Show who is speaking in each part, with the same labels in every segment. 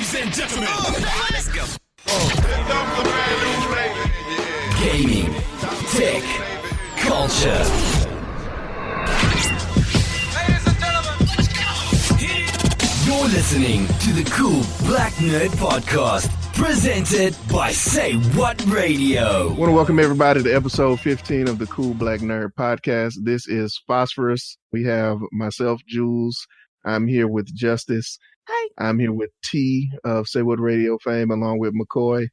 Speaker 1: Ladies and gentlemen, let's go.
Speaker 2: Gaming, tech, culture.
Speaker 1: Ladies and gentlemen, let's go.
Speaker 2: You're listening to the Cool Black Nerd Podcast, presented by Say What Radio.
Speaker 3: I want to welcome everybody to episode 15 of the Cool Black Nerd Podcast. This is Phosphorus. We have myself, Jules. I'm here with Justice.
Speaker 4: Hi.
Speaker 3: I'm here with T of Say What Radio fame, along with McCoy,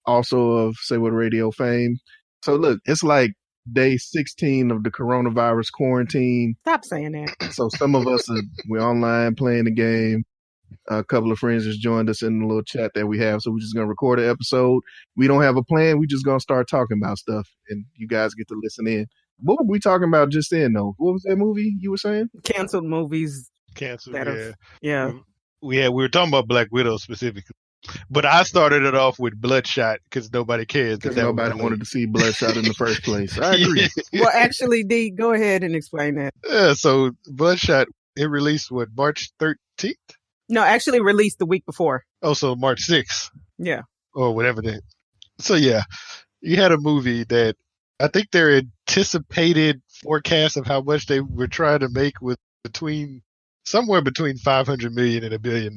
Speaker 3: also of Say What Radio fame. So look, it's like day 16 of the coronavirus quarantine.
Speaker 4: Stop saying that.
Speaker 3: So some of us we're online playing the game. A couple of friends just joined us in the little chat that we have. So we're just going to record an episode. We don't have a plan. We're just going to start talking about stuff, and you guys get to listen in. What were we talking about just then, though? What was that movie you were saying?
Speaker 4: Canceled movies.
Speaker 5: Canceled,
Speaker 4: Yeah.
Speaker 5: We were talking about Black Widow specifically. But I started it off with Bloodshot because nobody cares.
Speaker 3: Because nobody wanted to see Bloodshot in the first place. I agree.
Speaker 4: Well, actually, D, go ahead and explain that.
Speaker 5: Yeah, so Bloodshot, it released, March 13th?
Speaker 4: No, actually released the week before.
Speaker 5: Oh, so March 6th.
Speaker 4: Yeah.
Speaker 5: Or whatever that. So, yeah, you had a movie that I think their anticipated forecast of how much they were trying to make was somewhere between $500 million and $1 billion.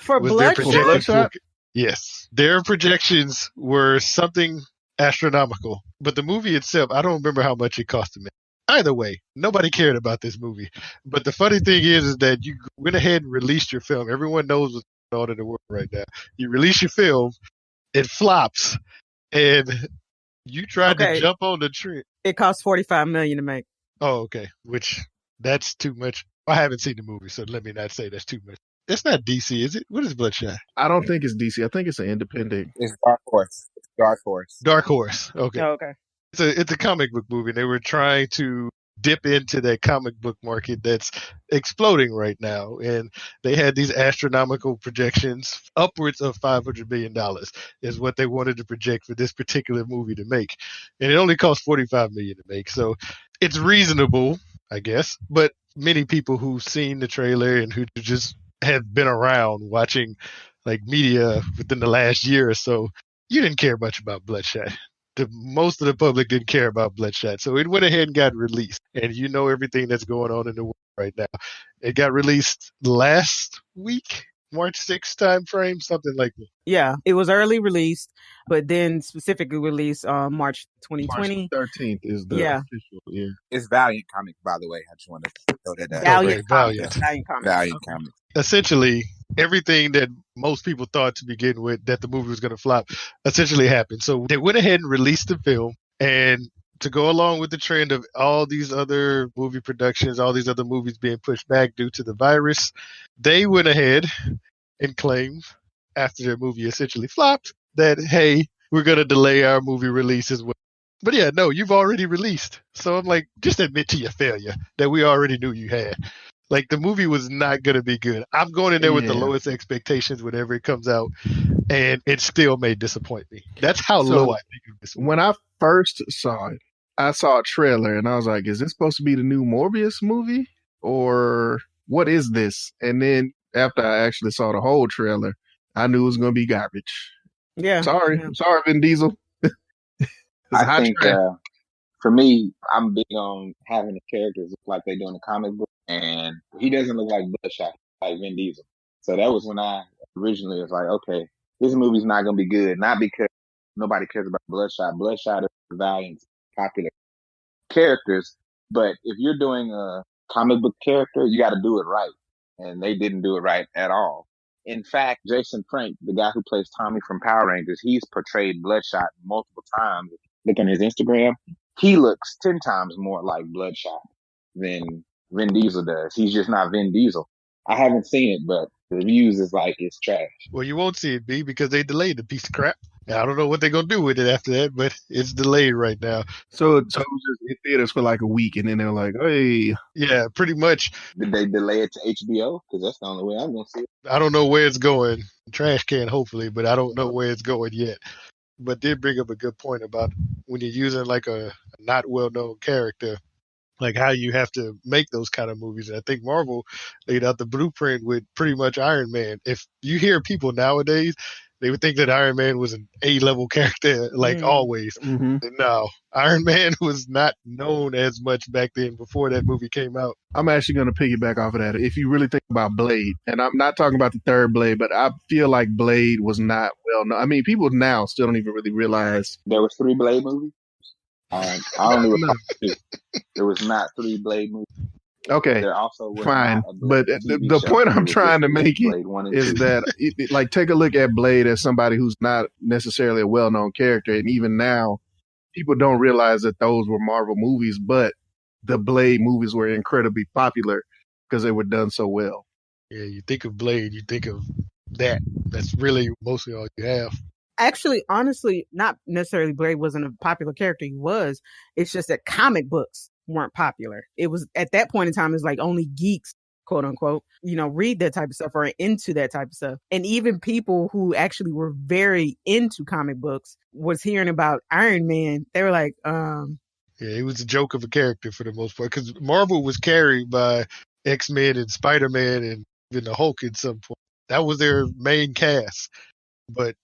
Speaker 4: For Bloodshot?
Speaker 5: Yes. Their projections were something astronomical. But the movie itself, I don't remember how much it cost them. Either way, nobody cared about this movie. But the funny thing is that you went ahead and released your film. Everyone knows what's going on in the world right now. You release your film, it flops, and you tried to jump on the trend.
Speaker 4: It cost $45 million to make.
Speaker 5: Oh, okay. Which, that's too much. I haven't seen the movie, so let me not say that's too much. It's not DC, is it? What is Bloodshot?
Speaker 3: I don't think it's DC. I think it's an independent.
Speaker 6: It's Dark Horse.
Speaker 5: Dark Horse. Okay.
Speaker 4: Oh, okay.
Speaker 5: It's a comic book movie. They were trying to dip into that comic book market that's exploding right now. And they had these astronomical projections, upwards of $500 million is what they wanted to project for this particular movie to make. And it only cost $45 million to make. So it's reasonable, I guess. But many people who've seen the trailer and who just have been around watching like media within the last year or so, you didn't care much about Bloodshot. Most of the public didn't care about Bloodshot. So it went ahead and got released. And you know everything that's going on in the world right now. It got released last week, March 6th time frame, something like that.
Speaker 4: Yeah, it was early released, but then specifically released on March 2020.
Speaker 3: March 13th is the official, yeah.
Speaker 6: It's Valiant Comics, by the way. I just want to throw that out.
Speaker 4: Valiant
Speaker 5: Valiant.
Speaker 4: Comics.
Speaker 6: Valiant Comics.
Speaker 5: Essentially, everything that most people thought to begin with that the movie was going to flop essentially happened. So they went ahead and released the film, and to go along with the trend of all these other movie productions, all these other movies being pushed back due to the virus, they went ahead and claimed, after their movie essentially flopped, that, hey, we're going to delay our movie release as well. But yeah, no, you've already released. So I'm like, just admit to your failure that we already knew you had. Like, the movie was not going to be good. I'm going in there with the lowest expectations whenever it comes out, and it still may disappoint me. That's how low I think of this movie.
Speaker 3: When I first saw it, I saw a trailer, and I was like, is this supposed to be the new Morbius movie? Or what is this? And then after I actually saw the whole trailer, I knew it was going to be garbage.
Speaker 4: Yeah.
Speaker 3: Sorry, Vin Diesel.
Speaker 6: I think for me, I'm big on having the characters look like they do in the comic book, and he doesn't look like Bloodshot, like Vin Diesel. So that was when I originally was like, okay, this movie's not going to be good, not because nobody cares about Bloodshot. Bloodshot is Valiant's popular characters, but if you're doing a comic book character, you got to do it right, and they didn't do it right at all. In fact, Jason Frank, the guy who plays Tommy from Power Rangers, he's portrayed Bloodshot multiple times. Look on his Instagram. He looks 10 times more like Bloodshot than Vin Diesel does. He's just not Vin Diesel. I haven't seen it, but the reviews is like it's trash.
Speaker 5: Well, you won't see it, B, because they delayed the piece of crap. I don't know what they're going to do with it after that, but it's delayed right now.
Speaker 3: So it was just in theaters for like a week, and then they're like, hey.
Speaker 5: Yeah, pretty much.
Speaker 6: Did they delay it to HBO? Because that's the only way I'm going to see it.
Speaker 5: I don't know where it's going. Trash can, hopefully, but I don't know where it's going yet. But did bring up a good point about when you're using like a not well-known character like how you have to make those kind of movies. And I think Marvel laid out the blueprint with pretty much Iron Man. If you hear people nowadays, they would think that Iron Man was an A-level character, like always.
Speaker 3: Mm-hmm.
Speaker 5: No, Iron Man was not known as much back then before that movie came out.
Speaker 3: I'm actually going to piggyback off of that. If you really think about Blade, and I'm not talking about the third Blade, but I feel like Blade was not well known. I mean, people now still don't even really realize.
Speaker 6: There was 3 Blade movies? I only recall 2. There was not 3 Blade movies.
Speaker 3: Okay,
Speaker 6: there also was
Speaker 3: fine.
Speaker 6: not a Blade
Speaker 3: But
Speaker 6: TV
Speaker 3: the
Speaker 6: show.
Speaker 3: point I'm
Speaker 6: It was
Speaker 3: trying to
Speaker 6: just
Speaker 3: make
Speaker 6: Blade 1 and
Speaker 3: is
Speaker 6: 2.
Speaker 3: that, like, take a look at Blade as somebody who's not necessarily a well-known character. And even now, people don't realize that those were Marvel movies, but the Blade movies were incredibly popular because they were done so well.
Speaker 5: Yeah, you think of Blade, you think of that. That's really mostly all you have.
Speaker 4: Actually, honestly, not necessarily Blade wasn't a popular character. He was. It's just that comic books weren't popular. It was at that point in time, it's like only geeks, quote unquote, read that type of stuff or are into that type of stuff. And even people who actually were very into comic books was hearing about Iron Man. They were like,
Speaker 5: Yeah, it was a joke of a character for the most part because Marvel was carried by X-Men and Spider-Man and even the Hulk at some point. That was their main cast. But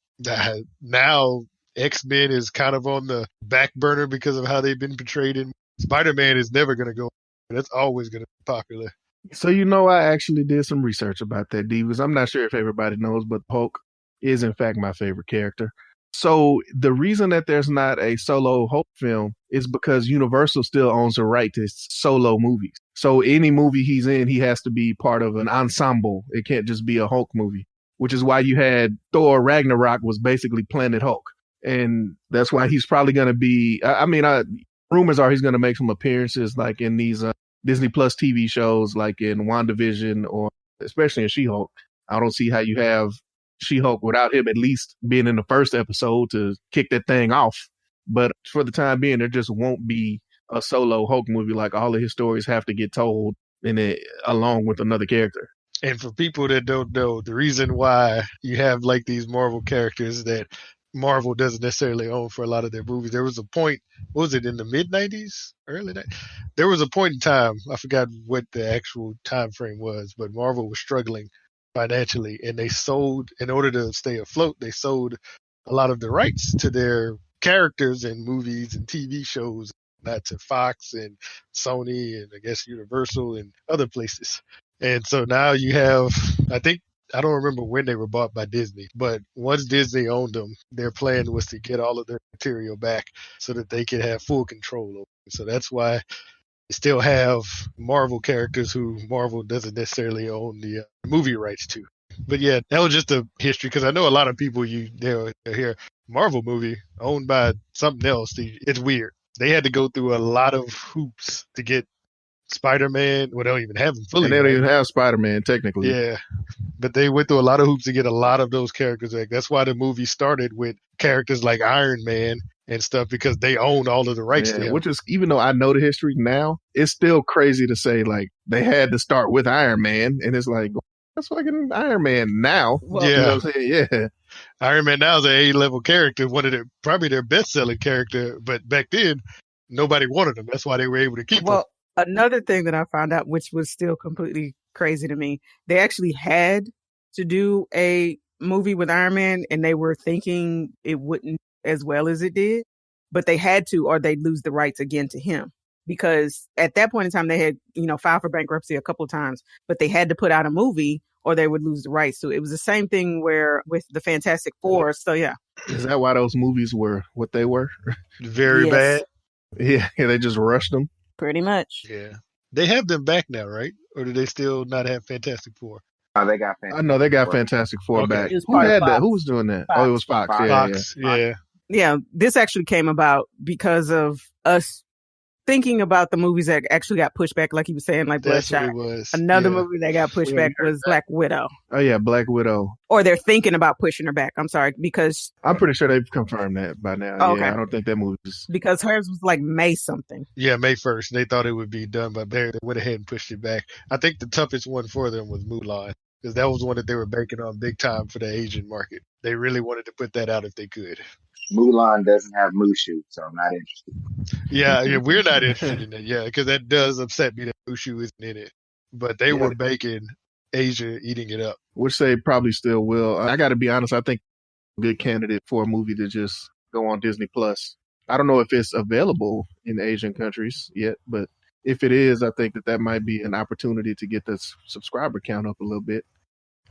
Speaker 5: now X-Men is kind of on the back burner because of how they've been portrayed. In Spider-Man is never going to go. That's always going to be popular.
Speaker 3: So, I actually did some research about that, D, because I'm not sure if everybody knows, but Hulk is, in fact, my favorite character. So the reason that there's not a solo Hulk film is because Universal still owns the right to solo movies. So any movie he's in, he has to be part of an ensemble. It can't just be a Hulk movie, which is why you had Thor Ragnarok was basically Planet Hulk. And that's why he's probably going to be, rumors are he's going to make some appearances like in these Disney Plus TV shows, like in WandaVision or especially in She-Hulk. I don't see how you have She-Hulk without him at least being in the first episode to kick that thing off. But for the time being, there just won't be a solo Hulk movie. Like all of his stories have to get told in it along with another character.
Speaker 5: And for people that don't know, the reason why you have like these Marvel characters that Marvel doesn't necessarily own for a lot of their movies. There was a point, what was it, in the mid-90s? Early 90s? There was a point in time, I forgot what the actual time frame was, but Marvel was struggling financially, and they sold, in order to stay afloat, they sold a lot of the rights to their characters and movies and TV shows, not to Fox and Sony and I guess Universal and other places. And so now you have, I don't remember when they were bought by Disney, but once Disney owned them, their plan was to get all of their material back so that they could have full control over it. So that's why you still have Marvel characters who Marvel doesn't necessarily own the movie rights to. But yeah, that was just a history because I know a lot of people they'll hear Marvel movie owned by something else. It's weird. They had to go through a lot of hoops to get Spider-Man. Well, they don't even have him fully.
Speaker 3: And they don't even have Spider-Man technically.
Speaker 5: Yeah. But they went through a lot of hoops to get a lot of those characters back. That's why the movie started with characters like Iron Man and stuff because they own all of the rights to him.
Speaker 3: Which is, even though I know the history now, it's still crazy to say like they had to start with Iron Man, and it's like that's fucking Iron Man now.
Speaker 4: Well,
Speaker 3: You know what I'm saying? Yeah.
Speaker 5: Iron Man now is an A-level character, one of probably their best-selling character. But back then, nobody wanted him. That's why they were able to keep him.
Speaker 4: Another thing that I found out, which was still completely crazy to me, they actually had to do a movie with Iron Man, and they were thinking it wouldn't as well as it did, but they had to, or they'd lose the rights again to him. Because at that point in time, they had, filed for bankruptcy a couple of times, but they had to put out a movie or they would lose the rights. So it was the same thing with the Fantastic Four. So yeah.
Speaker 3: Is that why those movies were what they were?
Speaker 5: Very bad.
Speaker 3: Yeah, they just rushed them.
Speaker 4: Pretty much.
Speaker 5: Yeah. They have them back now, right? Or do they still not have Fantastic Four?
Speaker 6: Oh, they got Fantastic
Speaker 3: I know they got
Speaker 6: Four.
Speaker 3: Fantastic Four back.
Speaker 4: Who
Speaker 3: had
Speaker 4: Fox.
Speaker 3: that? Who was doing that?
Speaker 4: Fox.
Speaker 3: Oh, it was Fox.
Speaker 5: Fox. Yeah.
Speaker 4: Yeah, this actually came about because of us thinking about the movies that actually got pushed back, like he was saying, like
Speaker 5: That's what
Speaker 4: Bloodshot.
Speaker 5: it was.
Speaker 4: Another
Speaker 5: Yeah.
Speaker 4: movie that got pushed back was Black Widow.
Speaker 3: Oh yeah, Black Widow.
Speaker 4: Or they're thinking about pushing her back. I'm sorry, because
Speaker 3: I'm pretty sure they've confirmed that by now.
Speaker 4: Oh, okay.
Speaker 3: Yeah, I don't think that movie's.
Speaker 4: hers was like May something.
Speaker 5: Yeah, May 1st. They thought it would be done, but they went ahead and pushed it back. I think the toughest one for them was Mulan, because that was one that they were banking on big time for the Asian market. They really wanted to put that out if they could.
Speaker 6: Mulan doesn't have Mushu, so I'm not interested.
Speaker 5: Yeah, we're not interested in that. Yeah, because that does upset me that Mushu isn't in it. But they were making Asia eating it up.
Speaker 3: Which they probably still will. I got to be honest. I think a good candidate for a movie to just go on Disney Plus. I don't know if it's available in Asian countries yet, but if it is, I think that might be an opportunity to get the subscriber count up a little bit.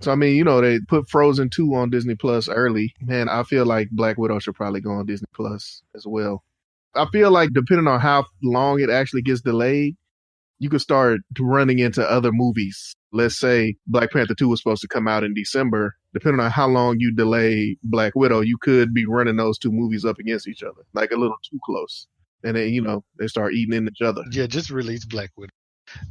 Speaker 3: So, I mean, they put Frozen 2 on Disney Plus early. Man, I feel like Black Widow should probably go on Disney Plus as well. I feel like depending on how long it actually gets delayed, you could start running into other movies. Let's say Black Panther 2 was supposed to come out in December. Depending on how long you delay Black Widow, you could be running those two movies up against each other, like a little too close. And then, they start eating in each other.
Speaker 5: Yeah, just release Black Widow.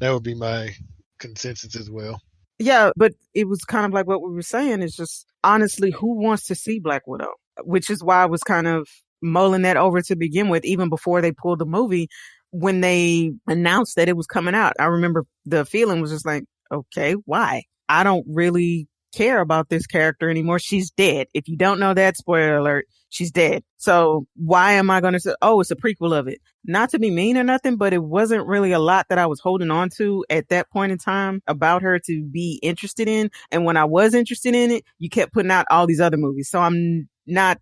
Speaker 5: That would be my consensus as well.
Speaker 4: Yeah, but it was kind of like what we were saying is just, honestly, who wants to see Black Widow? Which is why I was kind of mulling that over to begin with, even before they pulled the movie. When they announced that it was coming out, I remember the feeling was just like, okay, why? I don't really care about this character anymore. She's dead. If you don't know that, spoiler alert, she's dead. So why am I going to say, oh, it's a prequel of it? Not to be mean or nothing, but it wasn't really a lot that I was holding on to at that point in time about her to be interested in. And when I was interested in it, you kept putting out all these other movies. So I'm not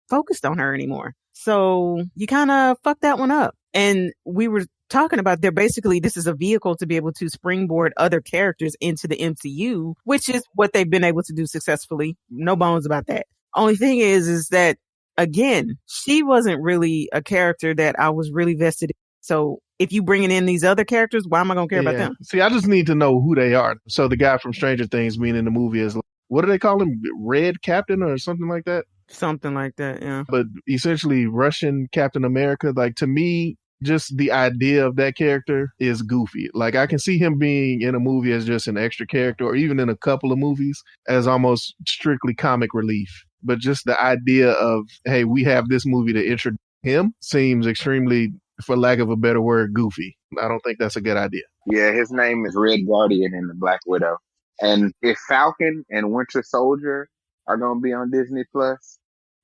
Speaker 4: focused on her anymore. So you kind of fucked that one up. And we were talking about this is a vehicle to be able to springboard other characters into the MCU, which is what they've been able to do successfully. No bones about that. Only thing is that, again, she wasn't really a character that I was really vested in. So if you bringing in these other characters, why am I going to care about them?
Speaker 3: See, I just need to know who they are. So the guy from Stranger Things being in the movie is, what do they call him? Red Captain or something like that?
Speaker 4: Something like that, yeah.
Speaker 3: But essentially Russian Captain America, like, to me, just the idea of that character is goofy. Like, I can see him being in a movie as just an extra character, or even in a couple of movies as almost strictly comic relief. But just the idea of, hey, we have this movie to introduce him seems extremely, for lack of a better word, goofy. I don't think that's a good idea.
Speaker 6: Yeah, his name is Red Guardian in the Black Widow. And if Falcon and Winter Soldier are going to be on Disney Plus,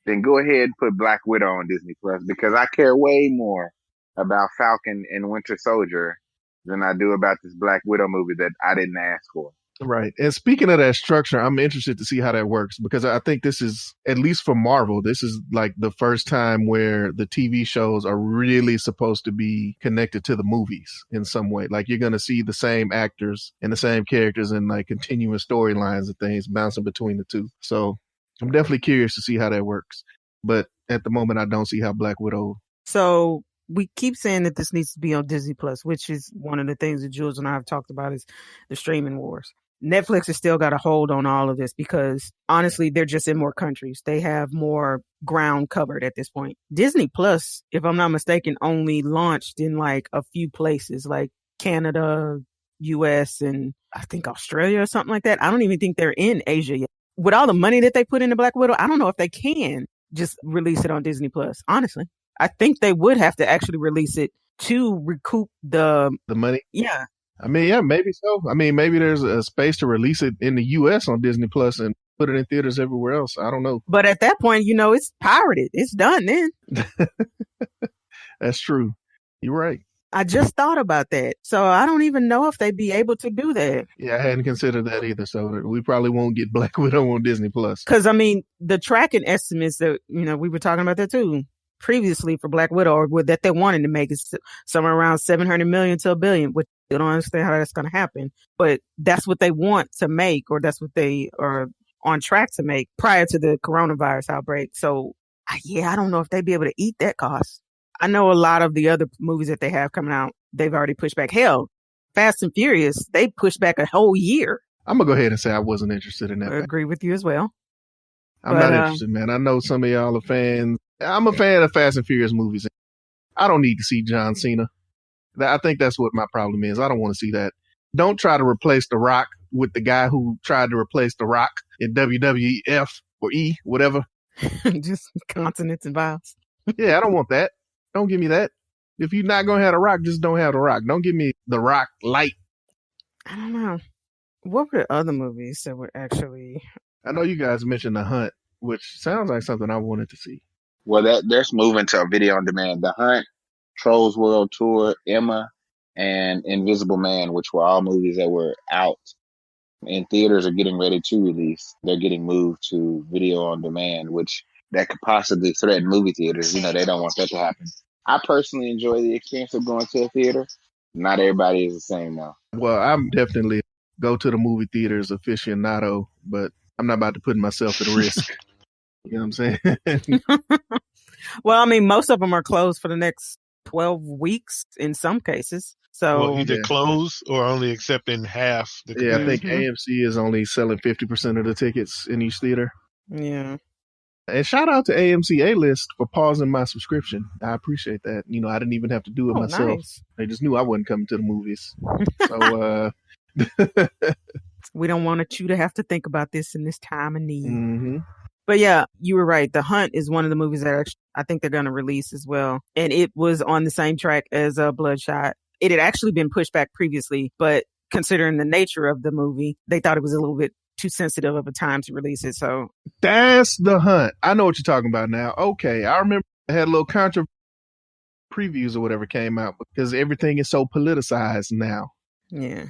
Speaker 6: then go ahead and put Black Widow on Disney Plus, because I care way more about Falcon and Winter Soldier than I do about this Black Widow movie that I didn't ask for.
Speaker 3: Right. And speaking of that structure, I'm interested to see how that works, because I think this is, at least for Marvel, this is like the first time where the TV shows are really supposed to be connected to the movies in some way. Like, you're going to see the same actors and the same characters and like continuous storylines and things bouncing between the two. So I'm definitely curious to see how that works. But at the moment, I don't see how Black Widow.
Speaker 4: So we keep saying that this needs to be on Disney Plus, which is one of the things that Jules and I have talked about, is the streaming wars. Netflix has still got a hold on all of this because, honestly, they're just in more countries. They have more ground covered at this point. Disney Plus, if I'm not mistaken, only launched in like a few places like Canada, US, and I think Australia or something like that. I don't even think they're in Asia yet. With all the money that they put into Black Widow, I don't know if they can just release it on Disney Plus, honestly. I think they would have to actually release it to recoup the
Speaker 3: money.
Speaker 4: Yeah.
Speaker 3: I mean, yeah, maybe so. I mean, maybe there's a space to release it in the US on Disney Plus and put it in theaters everywhere else. I don't know.
Speaker 4: But at that point, it's pirated. It's done then.
Speaker 3: That's true. You're right.
Speaker 4: I just thought about that. So I don't even know if they'd be able to do that.
Speaker 3: Yeah, I hadn't considered that either. So we probably won't get Black Widow on Disney Plus.
Speaker 4: Because, I mean, the tracking estimates that, we were talking about that too previously for Black Widow, or that they wanted to make, is somewhere around 700 million to $1 billion, which I don't understand how that's going to happen. But that's what they want to make, or that's what they are on track to make prior to the coronavirus outbreak. So, I don't know if they'd be able to eat that cost. I know a lot of the other movies that they have coming out, they've already pushed back. Hell, Fast and Furious, they pushed back a whole year.
Speaker 3: I'm going to go ahead and say I wasn't interested in that.
Speaker 4: I agree with you as well.
Speaker 3: I'm not interested, man. I know some of y'all are fans. I'm a fan of Fast and Furious movies. I don't need to see John Cena. I think that's what my problem is. I don't want to see that. Don't try to replace The Rock with the guy who tried to replace The Rock in WWF or E, whatever.
Speaker 4: Just consonants and vowels.
Speaker 3: Yeah, I don't want that. Don't give me that. If you're not going to have The Rock, just don't have The Rock. Don't give me The Rock light.
Speaker 4: I don't know. What were the other movies that were actually...
Speaker 3: I know you guys mentioned The Hunt. which sounds like something I wanted to see.
Speaker 6: Well, there's moving to a video on demand. The Hunt, Trolls World Tour, Emma, and Invisible Man, which were all movies that were out in theaters, are getting ready to release. They're getting moved to video on demand, which that could possibly threaten movie theaters. You know, they don't want that to happen. I personally enjoy the experience of going to a theater. Not everybody is the same though.
Speaker 3: Well, I'm definitely go to the movie theaters aficionado, but I'm not about to put myself at risk. You know what I'm saying?
Speaker 4: Well, I mean, most of them are closed for the next 12 weeks in some cases. So
Speaker 5: either closed or only accepting half the
Speaker 3: I think AMC is only selling 50% of the tickets in each theater.
Speaker 4: Yeah.
Speaker 3: And shout out to AMC A-List for pausing my subscription. I appreciate that. You know, I didn't even have to do it myself.
Speaker 4: Nice.
Speaker 3: They just knew I wasn't coming to the movies. So,
Speaker 4: we don't want you to have to think about this in this time of need.
Speaker 3: Mm-hmm.
Speaker 4: But yeah, you were right. The Hunt is one of the movies that I think they're going to release as well. And it was on the same track as Bloodshot. It had actually been pushed back previously, but considering the nature of the movie, they thought it was a little bit too sensitive of a time to release it. So
Speaker 3: that's The Hunt. I know what you're talking about now. Okay. I remember I had a little contra previews or whatever came out because everything is so politicized now.
Speaker 4: Yeah.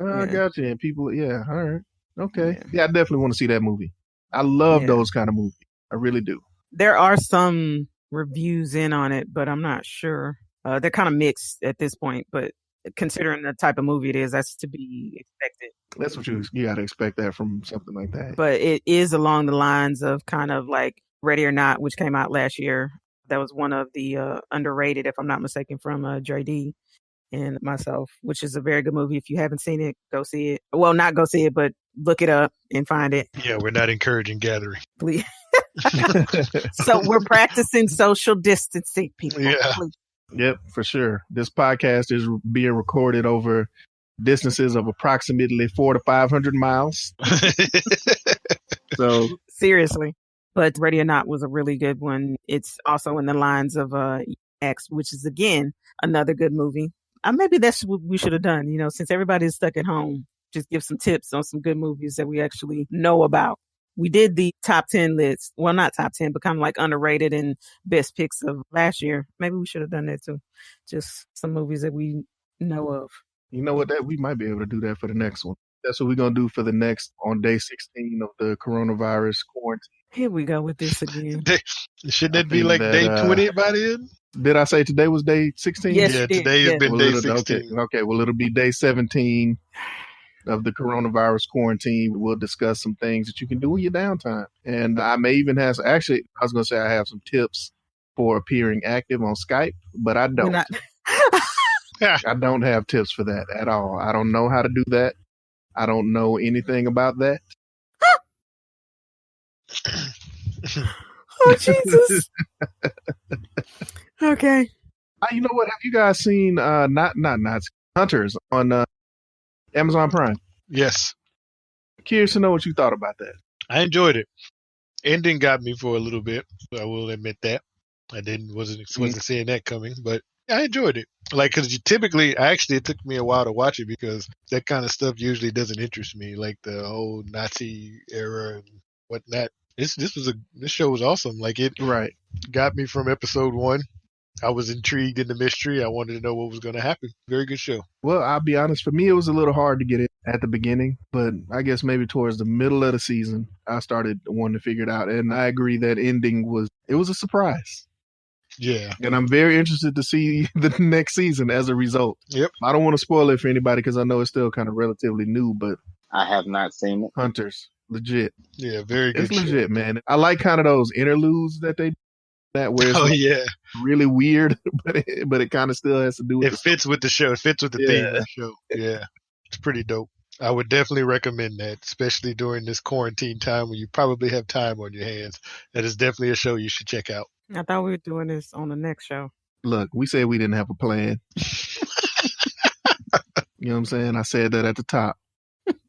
Speaker 3: I got you. And people, all right. Okay. Yeah, I definitely want to see that movie. I love those kind of movies. I really do.
Speaker 4: There are some reviews in on it, but I'm not sure. They're kind of mixed at this point, but considering the type of movie it is, that's to be expected.
Speaker 3: That's what you got to expect that from something like that.
Speaker 4: But it is along the lines of kind of like Ready or Not, which came out last year. That was one of the underrated, if I'm not mistaken, from Dre D and myself, which is a very good movie. If you haven't seen it, go see it. Well, not go see it, but look it up and find it.
Speaker 5: Yeah, we're not encouraging gathering.
Speaker 4: Please. So we're practicing social distancing, people.
Speaker 5: Yeah.
Speaker 4: Please.
Speaker 3: Yep, for sure. This podcast is being recorded over distances of approximately 400 to 500 miles. So
Speaker 4: seriously. But Ready or Not was a really good one. It's also in the lines of X, which is, again, another good movie. Maybe that's what we should have done, you know, since everybody's stuck at home. Just give some tips on some good movies that we actually know about. We did the top 10 list. Well, not top 10, but kind of like underrated and best picks of last year. Maybe we should have done that too. Just some movies that we know of.
Speaker 3: You know what? We might be able to do that for the next one. That's what we're going to do for the next, on day 16 of the coronavirus quarantine.
Speaker 4: Here we go with this again.
Speaker 5: Shouldn't it be like day 20 by then?
Speaker 3: Did I say today was day 16?
Speaker 4: Yes,
Speaker 5: yeah, today has been day 16.
Speaker 3: Okay, well, it'll be day 17 of the coronavirus quarantine. We'll discuss some things that you can do in your downtime. And I may even have, actually, I was going to say I have some tips for appearing active on Skype, but I don't. I don't have tips for that at all. I don't know how to do that. I don't know anything about that.
Speaker 4: Oh, Jesus. Okay.
Speaker 3: You know what? Have you guys seen not Hunters on Amazon Prime?
Speaker 5: Yes.
Speaker 3: Curious to know what you thought about that.
Speaker 5: I enjoyed it. Ending got me for a little bit. I will admit that. I wasn't seeing that coming, but I enjoyed it. Like, because it took me a while to watch it because that kind of stuff usually doesn't interest me, like the whole Nazi era and whatnot. This show was awesome. Like, it got me from episode 1. I was intrigued in the mystery. I wanted to know what was going to happen. Very good show. Well,
Speaker 3: I'll be honest. For me, it was a little hard to get it at the beginning, but I guess maybe towards the middle of the season, I started wanting to figure it out. And I agree that ending was a surprise.
Speaker 5: Yeah.
Speaker 3: And I'm very interested to see the next season as a result.
Speaker 5: Yep.
Speaker 3: I don't want to spoil it for anybody because I know it's still kind of relatively new, but
Speaker 6: I have not seen it.
Speaker 3: Hunters, legit.
Speaker 5: Yeah, very good.
Speaker 3: It's legit, man. I like kind of those interludes that they that where it's really weird, but it kind of still has to do with
Speaker 5: it fits with the show. It fits with the theme of the show. Yeah. It's pretty dope. I would definitely recommend that, especially during this quarantine time when you probably have time on your hands. That is definitely a show you should check out.
Speaker 4: I thought we were doing this on the next show.
Speaker 3: Look, we said we didn't have a plan. You know what I'm saying? I said that at the top.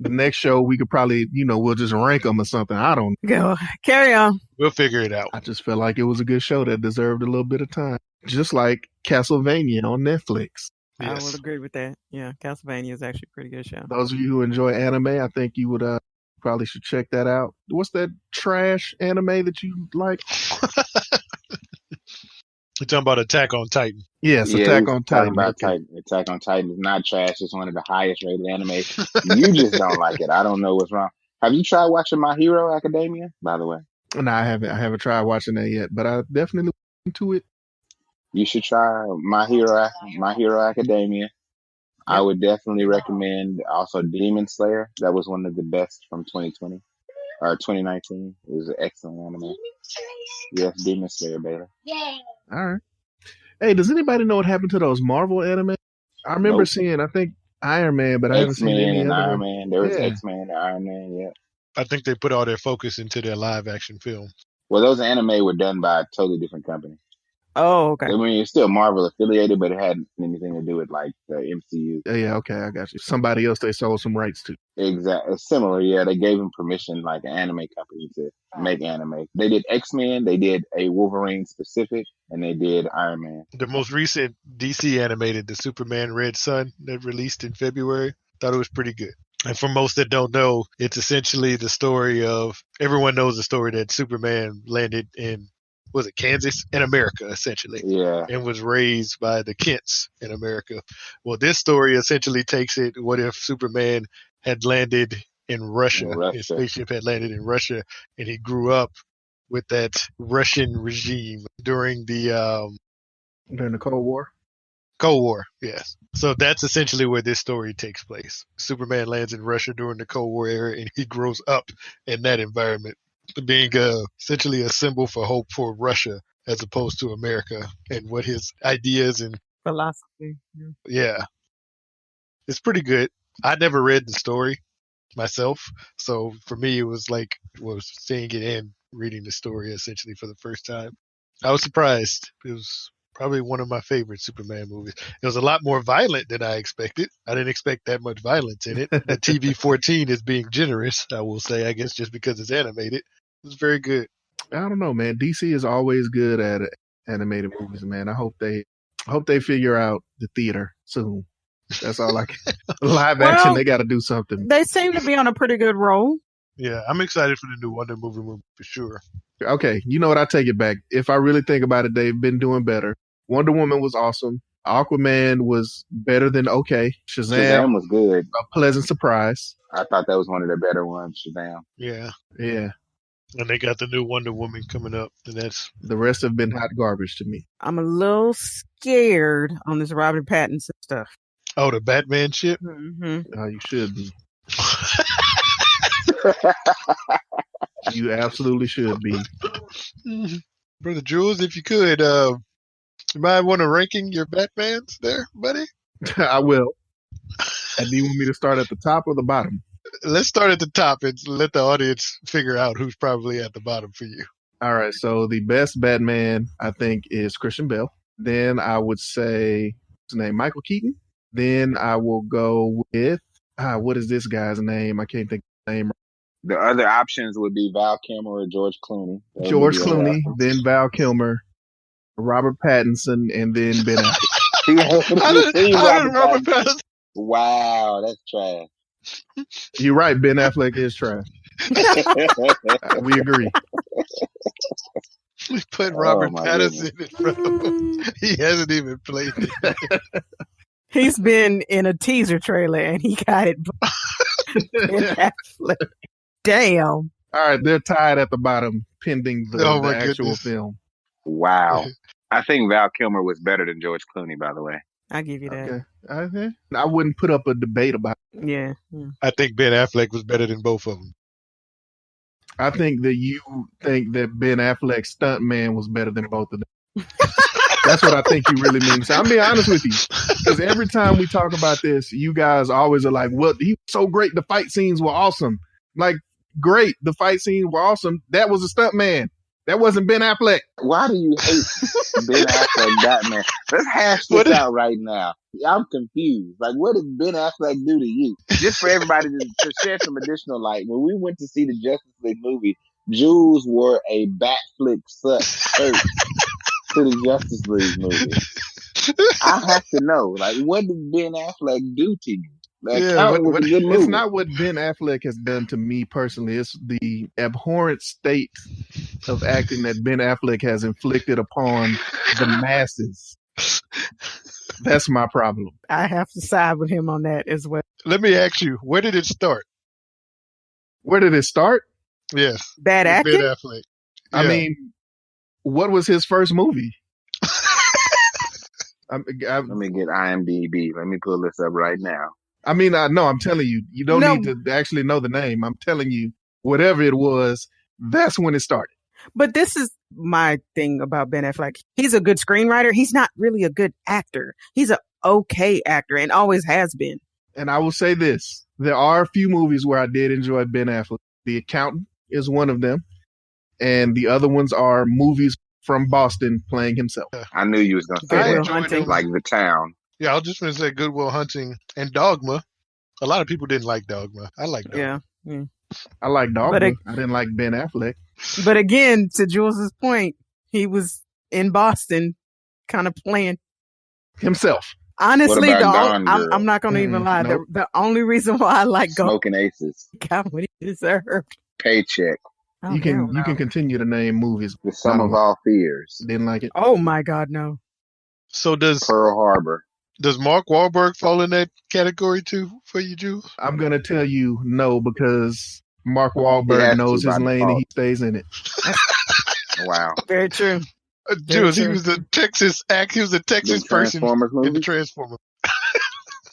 Speaker 3: The next show, we could probably, we'll just rank them or something. I don't
Speaker 4: go. Carry on.
Speaker 5: We'll figure it out.
Speaker 3: I just felt like it was a good show that deserved a little bit of time. Just like Castlevania on Netflix.
Speaker 4: Yes. I would agree with that. Yeah, Castlevania is actually a pretty good show.
Speaker 3: Those of you who enjoy anime, I think you would Probably should check that out. What's that trash anime that you like?
Speaker 5: You're talking about Attack on Titan.
Speaker 3: Yes,
Speaker 6: Yeah,
Speaker 3: Attack
Speaker 6: we
Speaker 3: on
Speaker 6: talking
Speaker 3: Titan.
Speaker 6: about
Speaker 3: Okay.
Speaker 6: Titan. Attack on Titan is not trash. It's one of the highest rated anime. You just don't like it. I don't know what's wrong. Have you tried watching My Hero Academia, by the way?
Speaker 3: No, I haven't. I haven't tried watching that yet, but I definitely into it.
Speaker 6: You should try My Hero Academia. I would definitely recommend also Demon Slayer. That was one of the best from 2020 or 2019. It was an excellent anime. Yes, Demon Slayer, baby.
Speaker 3: All right. Hey, does anybody know what happened to those Marvel anime? I remember seeing, I think, Iron Man, but I haven't seen
Speaker 6: X-Men
Speaker 3: any
Speaker 6: and
Speaker 3: other
Speaker 6: Iron
Speaker 3: one.
Speaker 6: Man. There was
Speaker 3: Yeah.
Speaker 6: X-Men and Iron Man, yeah.
Speaker 5: I think they put all their focus into their live action film.
Speaker 6: Well, those anime were done by a totally different company.
Speaker 4: Oh, okay.
Speaker 6: I mean, it's still Marvel affiliated, but it hadn't anything to do with like the MCU.
Speaker 3: Yeah, okay, I got you. Somebody else they sold some rights to.
Speaker 6: Exactly. Similar, yeah. They gave them permission, like an anime company, to make anime. They did X-Men, they did a Wolverine specific, and they did Iron Man.
Speaker 5: The most recent DC animated, the Superman Red Sun, that released in February, thought it was pretty good. And for most that don't know, it's essentially the story of, everyone knows the story that Superman landed in, was it Kansas? In America, essentially.
Speaker 6: Yeah.
Speaker 5: And was raised by the Kents in America. Well, this story essentially takes it, what if Superman had landed in Russia? His spaceship had landed in Russia, and he grew up with that Russian regime during the
Speaker 3: Cold War?
Speaker 5: Cold War, yes. So that's essentially where this story takes place. Superman lands in Russia during the Cold War era, and he grows up in that environment, being essentially a symbol for hope for Russia as opposed to America, and what his ideas and
Speaker 4: philosophy.
Speaker 5: Yeah. It's pretty good. I never read the story myself, so for me it was seeing it and reading the story essentially for the first time. I was surprised. It was probably one of my favorite Superman movies. It was a lot more violent than I expected. I didn't expect that much violence in it. The TV-14 is being generous, I will say, I guess just because it's animated. It was very good.
Speaker 3: I don't know, man. DC is always good at animated movies, man. I hope they figure out the theater soon. That's all I can. Live action, they got to do something.
Speaker 4: They seem to be on a pretty good roll.
Speaker 5: Yeah, I'm excited for the new Wonder movie for sure.
Speaker 3: Okay, you know what? I take it back. If I really think about it, they've been doing better. Wonder Woman was awesome. Aquaman was better than okay.
Speaker 6: Shazam was good.
Speaker 3: A pleasant surprise.
Speaker 6: I thought that was one of the better ones, Shazam.
Speaker 5: Yeah.
Speaker 3: Yeah.
Speaker 5: And they got the new Wonder Woman coming up, and that's...
Speaker 3: The rest have been hot garbage to me.
Speaker 4: I'm a little scared on this Robert Pattinson stuff.
Speaker 5: Oh, the Batman shit?
Speaker 4: Mm-hmm.
Speaker 3: Oh, you should be. You absolutely should be.
Speaker 5: Brother Jules, if you could, you might want to ranking your Batmans there, buddy?
Speaker 3: I will. And do you want me to start at the top or the bottom?
Speaker 5: Let's start at the top and let the audience figure out who's probably at the bottom for you.
Speaker 3: All right. So the best Batman, I think, is Christian Bale. Then I would say, what's his name? Michael Keaton. Then I will go with, what is this guy's name? I can't think of his name.
Speaker 6: The other options would be Val Kilmer or George Clooney.
Speaker 3: George Clooney, then Val Kilmer, Robert Pattinson, and then Ben Affleck.
Speaker 5: How did Robert Pattinson?
Speaker 6: Wow, that's trash.
Speaker 3: You're right. Ben Affleck is trash. We agree.
Speaker 5: We put Robert Pattinson in front of him. He hasn't even played it.
Speaker 4: He's been in a teaser trailer and he got it. Ben Affleck. Damn.
Speaker 3: All right, they're tied at the bottom, pending the actual film.
Speaker 6: Wow. I think Val Kilmer was better than George Clooney, by the way.
Speaker 4: I'll give you that.
Speaker 3: Okay. I wouldn't put up a debate about it.
Speaker 4: Yeah.
Speaker 5: I think Ben Affleck was better than both of them.
Speaker 3: I think that you think that Ben Affleck's stuntman was better than both of them. That's what I think you really mean. So I'm being honest with you. Because every time we talk about this, you guys always are like, well, he was so great. The fight scenes were awesome. Like, great. The fight scenes were awesome. That was a stuntman. That wasn't Ben Affleck.
Speaker 6: Why do you hate Ben Affleck, Batman? Let's hash this out right now. I'm confused. Like, what did Ben Affleck do to you? Just for everybody to share some additional light. When we went to see the Justice League movie, Jules wore a Batflick shirt to the Justice League movie. I have to know, like, what did Ben Affleck do to you? The Accountant was a good movie.
Speaker 3: It's not what Ben Affleck has done to me personally. It's the abhorrent state of acting that Ben Affleck has inflicted upon the masses. That's my problem.
Speaker 4: I have to side with him on that as well.
Speaker 5: Let me ask you, where did it start?
Speaker 3: Where did it start?
Speaker 5: Yes.
Speaker 4: Bad
Speaker 5: with
Speaker 4: acting?
Speaker 5: Ben Affleck.
Speaker 3: I
Speaker 5: Yeah.
Speaker 3: mean, what was his first movie?
Speaker 6: Let me get IMDb. Let me pull this up right now.
Speaker 3: I mean, I'm telling you, you don't need to actually know the name. I'm telling you, whatever it was, that's when it started.
Speaker 4: But this is my thing about Ben Affleck. He's a good screenwriter. He's not really a good actor. He's an okay actor and always has been.
Speaker 3: And I will say this. There are a few movies where I did enjoy Ben Affleck. The Accountant is one of them. And the other ones are movies from Boston playing himself.
Speaker 6: I knew you was going to say
Speaker 4: Good Will
Speaker 6: that.
Speaker 4: Hunting.
Speaker 6: Like The Town.
Speaker 5: Yeah, I was just going to say Good Will Hunting and Dogma. A lot of people didn't like Dogma. I like Dogma.
Speaker 4: Yeah.
Speaker 3: I like Dogma.
Speaker 4: But
Speaker 3: I didn't like Ben Affleck.
Speaker 4: But again, to Jules's point, he was in Boston kind of playing
Speaker 3: himself.
Speaker 4: Honestly,
Speaker 6: What about Gone Girl?
Speaker 4: I'm not going to even lie.
Speaker 3: Nope.
Speaker 4: The only reason why I like Gone
Speaker 6: Smoking Aces.
Speaker 4: got what he deserved.
Speaker 6: Paycheck.
Speaker 4: Oh,
Speaker 3: You
Speaker 4: hell
Speaker 3: can
Speaker 4: no.
Speaker 3: continue to name movies.
Speaker 6: The Sum of All Fears.
Speaker 3: Didn't like it.
Speaker 4: Oh my God, no.
Speaker 5: So does
Speaker 6: Pearl Harbor.
Speaker 5: Mark Wahlberg fall in that category too for you, Jules?
Speaker 3: I'm going to tell you no because Mark
Speaker 6: He
Speaker 3: Wahlberg
Speaker 6: has
Speaker 3: knows
Speaker 6: to by
Speaker 3: his lane
Speaker 6: default.
Speaker 3: and he stays in it.
Speaker 6: Wow.
Speaker 4: Very true.
Speaker 5: Jules, he
Speaker 4: true.
Speaker 5: was a Texas he was a Texas
Speaker 6: The
Speaker 5: person
Speaker 6: Transformers
Speaker 5: in the
Speaker 6: movie?
Speaker 5: Transformers.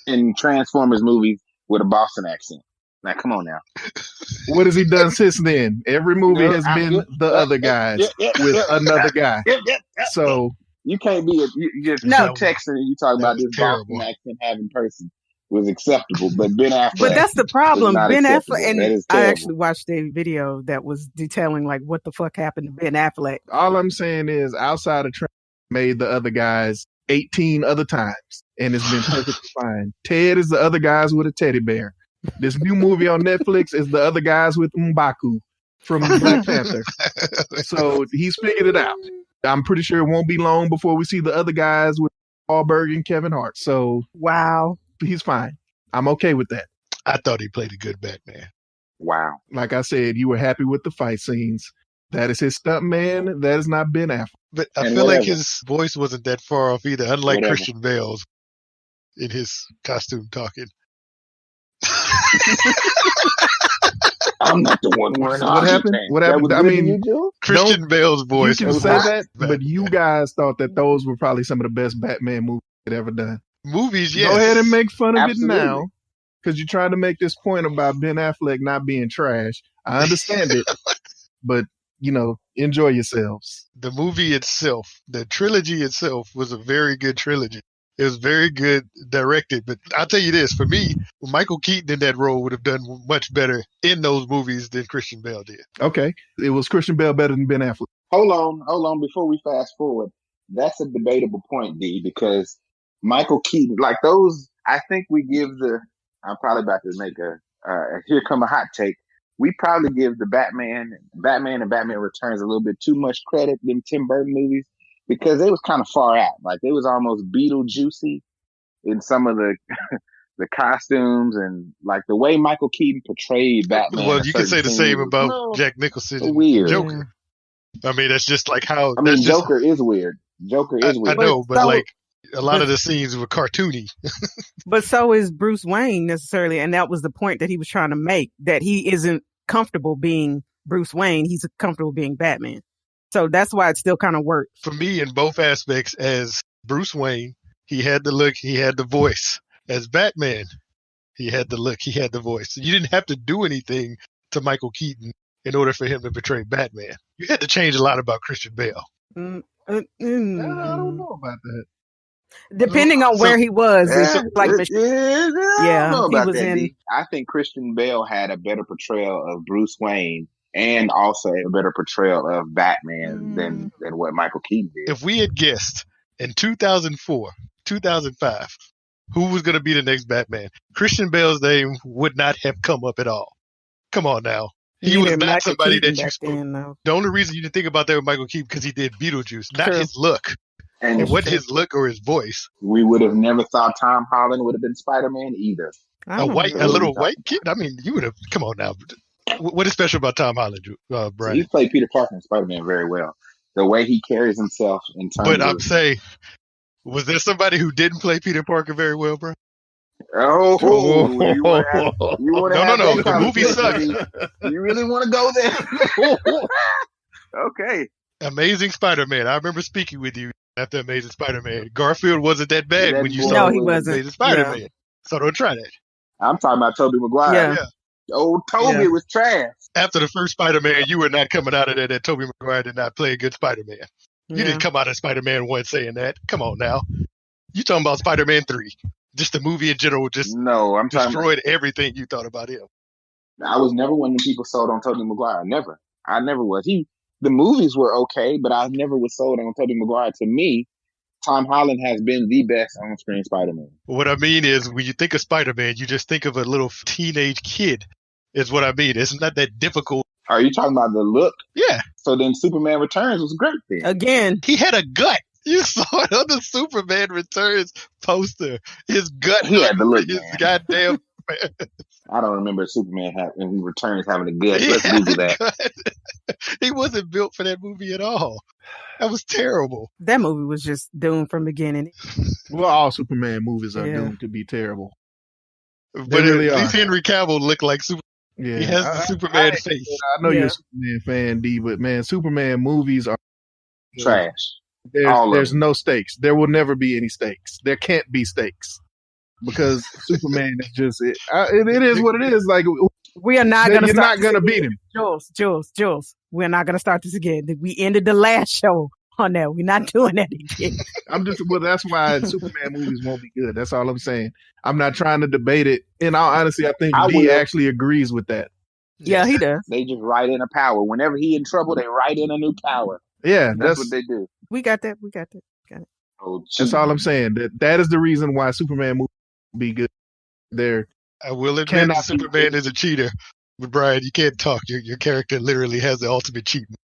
Speaker 6: In Transformers movies with a Boston accent. Now, come on now.
Speaker 3: What has he done since then? Every movie has been the other guys with another guy. So
Speaker 6: You can't be you just
Speaker 4: No.
Speaker 6: no Texan and you talk about
Speaker 5: was
Speaker 6: this
Speaker 5: terrible.
Speaker 6: Boston accent having person was acceptable, but Ben Affleck.
Speaker 4: But that's the problem.
Speaker 6: It's not
Speaker 4: Ben
Speaker 6: acceptable.
Speaker 4: Affleck, and
Speaker 6: That is
Speaker 4: I
Speaker 6: terrible.
Speaker 4: actually watched a video that was detailing like what the fuck happened to Ben Affleck.
Speaker 3: all I'm saying is outside of Trent made the other guys 18 other times and it's been perfectly fine. Ted is the other guys with a teddy bear. This new movie on Netflix is the other guys with M'Baku from Black Panther. So he's figured it out. I'm pretty sure it won't be long before we see the other guys with Wahlberg and Kevin Hart. So
Speaker 4: Wow.
Speaker 3: he's fine. I'm okay with that.
Speaker 5: I thought he played a good Batman.
Speaker 6: Wow.
Speaker 3: Like I said, you were happy with the fight scenes. That is his stunt man. That is not Ben Affleck.
Speaker 5: But I
Speaker 6: And
Speaker 5: feel like
Speaker 6: whatever.
Speaker 5: his voice wasn't that far off either, unlike
Speaker 6: Whatever.
Speaker 5: Christian Bale's in his costume talking.
Speaker 6: I'm not the one wearing
Speaker 3: What happened? What happened? I mean,
Speaker 5: Christian Bale's
Speaker 3: you
Speaker 5: voice
Speaker 3: can
Speaker 5: was
Speaker 3: say
Speaker 5: not
Speaker 3: that, but
Speaker 5: Batman.
Speaker 3: you guys thought that those were probably some of the best Batman movies that ever done.
Speaker 5: Movies, yes.
Speaker 3: Go ahead and make fun of
Speaker 6: Absolutely.
Speaker 3: it now, because you're trying to make this point about Ben Affleck not being trash. I understand it, but enjoy yourselves.
Speaker 5: The movie itself, the trilogy itself, was a very good trilogy. It was very good directed, but I'll tell you this, for me, Michael Keaton in that role would have done much better in those movies than Christian Bale did.
Speaker 3: Okay, it was Christian Bale better than Ben Affleck.
Speaker 6: Hold on. Before we fast forward, that's a debatable point, D, because Michael Keaton, like those, I think we give I'm probably about to make here come a hot take. We probably give the Batman and Batman Returns a little bit too much credit than Tim Burton movies because they was kind of far out. Like they was almost Beetlejuicy in some of the the costumes and like the way Michael Keaton portrayed Batman.
Speaker 5: Well,
Speaker 6: in
Speaker 5: you can say the
Speaker 6: certain
Speaker 5: same
Speaker 6: scenes
Speaker 5: about
Speaker 6: was,
Speaker 5: Jack Nicholson
Speaker 6: so
Speaker 5: and
Speaker 6: weird.
Speaker 5: Joker. I mean, that's just like how.
Speaker 6: I mean,
Speaker 5: that's just,
Speaker 6: Joker is weird. Joker is
Speaker 5: I
Speaker 6: weird.
Speaker 5: know, but
Speaker 4: So-
Speaker 5: like a lot of the scenes were cartoony.
Speaker 4: But so is Bruce Wayne necessarily, and that was the point that he was trying to make, that he isn't comfortable being Bruce Wayne. He's comfortable being Batman. So that's why it still kind of worked.
Speaker 5: For me, in both aspects, as Bruce Wayne, he had the look, he had the voice. As Batman, he had the look, he had the voice. You didn't have to do anything to Michael Keaton in order for him to portray Batman. You had to change a lot about Christian Bale.
Speaker 3: I don't know about that.
Speaker 4: Depending on where he was, it's like
Speaker 6: I don't know
Speaker 4: he
Speaker 6: about
Speaker 4: was
Speaker 6: that,
Speaker 4: in.
Speaker 6: D. I think Christian Bale had a better portrayal of Bruce Wayne and also a better portrayal of Batman than what Michael Keaton did.
Speaker 5: If we had guessed in 2004, 2005, who was going to be the next Batman, Christian Bale's name would not have come up at all. Come on now. He was
Speaker 4: needed
Speaker 5: not
Speaker 4: Michael
Speaker 5: somebody
Speaker 4: Keaton
Speaker 5: that you
Speaker 4: back
Speaker 5: spoke.
Speaker 4: then, though.
Speaker 5: The only reason you didn't think about that with Michael Keaton because he did Beetlejuice, not
Speaker 4: True.
Speaker 5: his look.
Speaker 6: And
Speaker 5: It wasn't his look or his voice.
Speaker 6: we would have never thought Tom Holland would have been Spider-Man either.
Speaker 4: I
Speaker 5: A
Speaker 4: don't know.
Speaker 5: little white kid. I mean, you would have. Come on now. What is special about Tom Holland,
Speaker 6: So
Speaker 5: Brian?
Speaker 6: he played Peter Parker in Spider-Man very well. The way he carries himself in terms
Speaker 5: But
Speaker 6: of...
Speaker 5: I'm saying, was there somebody who didn't play Peter Parker very well, bro?
Speaker 6: Oh, you want to have
Speaker 5: No.
Speaker 6: that
Speaker 5: The movie
Speaker 6: conversation,
Speaker 5: sucked.
Speaker 6: You really want to go there? Okay.
Speaker 5: Amazing Spider-Man. I remember speaking with you after Amazing Spider-Man. Garfield wasn't that bad
Speaker 6: That
Speaker 5: when you
Speaker 6: boy
Speaker 5: saw
Speaker 4: No, he wasn't.
Speaker 5: Amazing Spider-Man. So don't try that.
Speaker 6: I'm talking about Tobey Maguire.
Speaker 4: Yeah.
Speaker 6: Old Toby
Speaker 4: Yeah.
Speaker 6: was trash.
Speaker 5: After the first Spider-Man, you were not coming out of there that Tobey Maguire did not play a good Spider-Man. You didn't come out of Spider-Man 1 saying that. Come on now. You talking about Spider-Man 3. Just the movie in general just
Speaker 6: No, I'm talking about...
Speaker 5: destroyed everything you thought about him.
Speaker 6: I was never one of the people sold on Tobey Maguire. Never. I never was. The movies were okay, but I never was sold on Tobey Maguire. To me, Tom Holland has been the best on-screen Spider-Man.
Speaker 5: What I mean is, when you think of Spider-Man, you just think of a little teenage kid, is what I mean. It's not that difficult.
Speaker 6: Are you talking about the look?
Speaker 5: Yeah.
Speaker 6: So then Superman Returns was great then.
Speaker 4: Again.
Speaker 5: He had a gut. You saw it on the Superman Returns poster. His gut.
Speaker 6: He had the look,
Speaker 5: his
Speaker 6: man.
Speaker 5: goddamn...
Speaker 6: I don't remember Superman in Returns having a gut. Let's Google that.
Speaker 5: He wasn't built for that movie at all. That was terrible.
Speaker 4: That movie was just doomed from the beginning.
Speaker 3: Well, all Superman movies are
Speaker 4: Yeah.
Speaker 3: doomed to be terrible.
Speaker 5: But
Speaker 3: really
Speaker 5: at least
Speaker 3: are.
Speaker 5: Henry Cavill looked like Superman.
Speaker 3: Yeah,
Speaker 5: He has the Superman face.
Speaker 3: I know
Speaker 4: Yeah.
Speaker 3: you're a Superman fan, D, but man, Superman movies are
Speaker 6: Trash. All of
Speaker 3: There's
Speaker 6: them.
Speaker 3: no stakes. There will never be any stakes. There can't be stakes because Superman is just it is what it is. Like
Speaker 4: We are not going to
Speaker 3: you're
Speaker 4: start
Speaker 3: not going to
Speaker 4: this
Speaker 3: beat
Speaker 4: again.
Speaker 3: him.
Speaker 4: Jules. We're not going to start this again. We ended the last show on that. We're not doing that again.
Speaker 3: That's why Superman movies won't be good. That's all I'm saying. I'm not trying to debate it. In all honesty, I think
Speaker 6: I
Speaker 3: D
Speaker 6: will.
Speaker 3: actually agrees with that.
Speaker 4: Yeah, he does.
Speaker 6: They just write in a power. Whenever he in trouble, they write in a new power.
Speaker 3: Yeah,
Speaker 6: That's what they do.
Speaker 4: We got that. Got it.
Speaker 6: Oh,
Speaker 3: that's all I'm saying. That is the reason why Superman movies will be good.
Speaker 5: I will admit
Speaker 3: Cannot
Speaker 5: that Superman is a cheater. But Brian, you can't talk. Your character literally has the ultimate cheat move.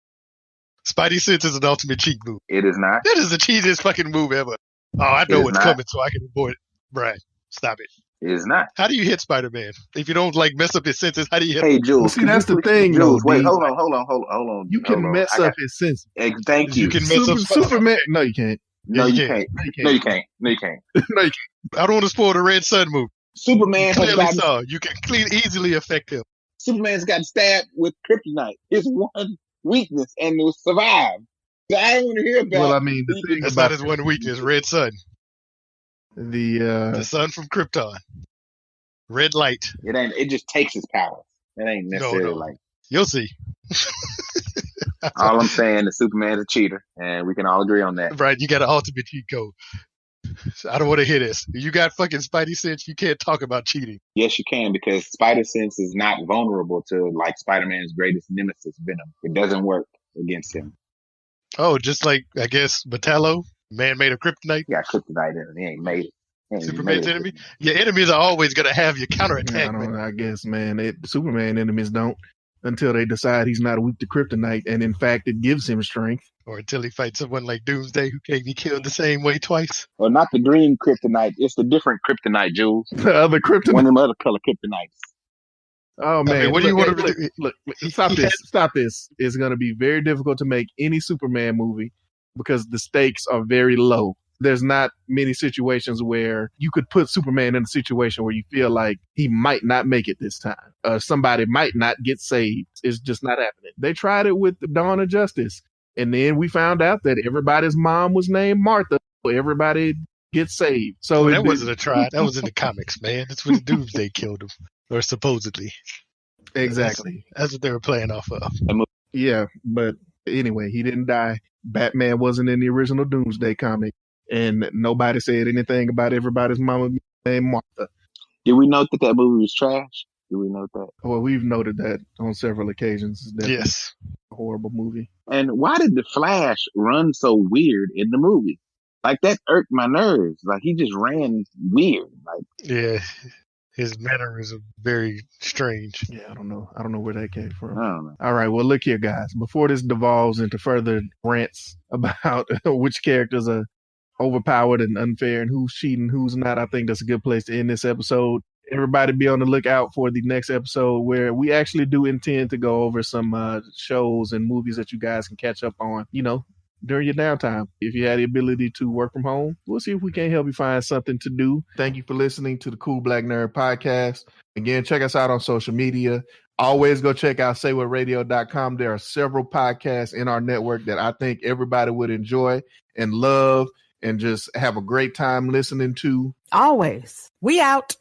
Speaker 5: Spidey Sense is an ultimate cheat move.
Speaker 6: It is not.
Speaker 5: That is the cheatiest fucking move ever. Oh, I know
Speaker 6: It is
Speaker 5: what's
Speaker 6: not.
Speaker 5: coming, so I can avoid it. Brian, stop it.
Speaker 6: It is not.
Speaker 5: How do you hit Spider-Man? If you don't mess up his senses, how do you hit
Speaker 6: Hey,
Speaker 5: him?
Speaker 6: Jules.
Speaker 3: Well, see,
Speaker 6: could
Speaker 3: that's
Speaker 6: you
Speaker 3: the
Speaker 6: please-
Speaker 3: thing,
Speaker 6: Jules,
Speaker 3: though,
Speaker 6: wait,
Speaker 3: D.
Speaker 6: hold on.
Speaker 3: You can
Speaker 6: Hold on.
Speaker 3: mess up his senses.
Speaker 6: Thank you.
Speaker 5: You can mess up
Speaker 3: Superman. No, you can't.
Speaker 6: No,
Speaker 5: Yeah,
Speaker 6: you
Speaker 5: you
Speaker 6: can't.
Speaker 3: No, you can't.
Speaker 6: No, you can't. No, you can't.
Speaker 3: No, you
Speaker 5: I don't want to spoil the Red Sun move.
Speaker 6: Superman
Speaker 5: You
Speaker 6: has
Speaker 5: clearly
Speaker 6: gotten,
Speaker 5: saw. You can easily affect him.
Speaker 6: Superman's got stabbed with kryptonite. His one weakness, and it survived. So I don't want to hear
Speaker 3: can't.
Speaker 6: about.
Speaker 3: Well, I mean, the thing
Speaker 5: That's
Speaker 3: about
Speaker 5: not his one weakness. Red Sun.
Speaker 3: the
Speaker 5: The sun from Krypton. Red light.
Speaker 6: It ain't. It just takes his powers. It ain't necessarily
Speaker 5: No.
Speaker 6: like.
Speaker 5: You'll see.
Speaker 6: All I'm saying is Superman's a cheater, and we can all agree on that.
Speaker 5: Right, you got an ultimate cheat code. So I don't want to hear this. You got fucking Spidey sense. You can't talk about cheating.
Speaker 6: Yes, you can, because Spider Sense is not vulnerable to like Spider-Man's greatest nemesis, Venom. It doesn't work against him.
Speaker 5: Oh, just like, I guess, Metallo, man made of kryptonite,
Speaker 6: He got kryptonite in it. He ain't made it. He ain't
Speaker 5: Superman's
Speaker 6: made it.
Speaker 5: enemy. Your enemies are always going to have your
Speaker 3: I
Speaker 5: counterattack.
Speaker 3: don't
Speaker 5: man.
Speaker 3: know. I guess, man, Superman enemies don't until they decide he's not weak to kryptonite, and in fact, it gives him strength.
Speaker 5: Or until he fights someone like Doomsday who can't be killed the same way twice.
Speaker 6: Well, not the green kryptonite. It's the different kryptonite, Jules.
Speaker 3: The other
Speaker 6: One
Speaker 3: kryptonite.
Speaker 6: of them other color kryptonites.
Speaker 3: Oh man,
Speaker 5: mean, what do you want to
Speaker 3: look,
Speaker 5: do?
Speaker 3: Look,
Speaker 5: He-
Speaker 3: stop
Speaker 5: he
Speaker 3: this!
Speaker 5: had-
Speaker 3: Stop this! It's going to be very difficult to make any Superman movie because the stakes are very low. There's not many situations where you could put Superman in a situation where you feel like he might not make it this time. Somebody might not get saved. It's just not happening. They tried it with the Dawn of Justice, and then we found out that everybody's mom was named Martha. So everybody gets saved. So
Speaker 5: That wasn't a try. That was in the comics, man. That's when Doomsday killed him. Or supposedly.
Speaker 3: exactly.
Speaker 5: That's what they were playing off of.
Speaker 3: Yeah, but anyway, he didn't die. Batman wasn't in the original Doomsday comic, and nobody said anything about everybody's mama named Martha.
Speaker 6: Did we note that movie was trash? Did we note that?
Speaker 3: Well, we've noted that on several occasions. That
Speaker 5: Yes.
Speaker 3: a horrible movie.
Speaker 6: And why did the Flash run so weird in the movie? Like, that irked my nerves. Like, he just ran weird. Like,
Speaker 5: Yeah. His mannerism very strange.
Speaker 3: Yeah, I don't know. I don't know where that came from.
Speaker 6: I don't know.
Speaker 3: All right, well, look here, guys. Before this devolves into further rants about which characters are overpowered and unfair and who's cheating, who's not, I think that's a good place to end this episode. everybody be on the lookout for the next episode where we actually do intend to go over some shows and movies that you guys can catch up on, during your downtime. If you had the ability to work from home, we'll see if we can't help you find something to do. Thank you for listening to the Cool Black Nerd Podcast. Again, check us out on social media. Always go check out saywhatradio.com. There are several podcasts in our network that I think everybody would enjoy and love and just have a great time listening to.
Speaker 4: Always. We out.